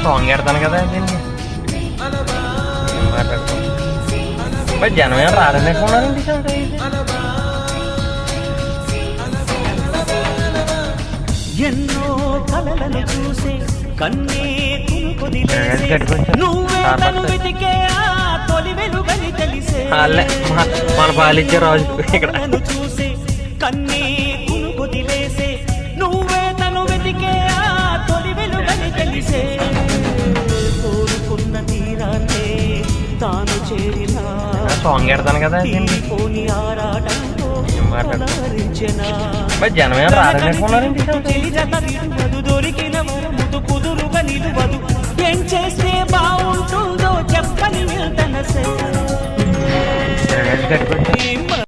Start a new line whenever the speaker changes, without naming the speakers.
Song పెడతాను కదా దీన్ని మాట్లాడుతాం. మరి జనం ఏం రాడనుకున్నారండి
ఎన్నో కలలను చూసే కన్నే
మన పాలిచ్చే రాజు ఇక్కడ
చూసే కన్నే కునుకొదిలేసే నువ్వే తను వెతికే ఆ తొలి వెలుగని తెలిసే కోరుకున్న తీరాన్నే తాను చేరిన
సాంగ్ పెడతాను కదా
పోని ఆరాటంతో
మరి జనం ఏం రాడనుకున్నారండి
దొరికిన ముదు కుదురుగా నిలువదు ఏం చేస్తే బాగుంటుందో చెప్పని తన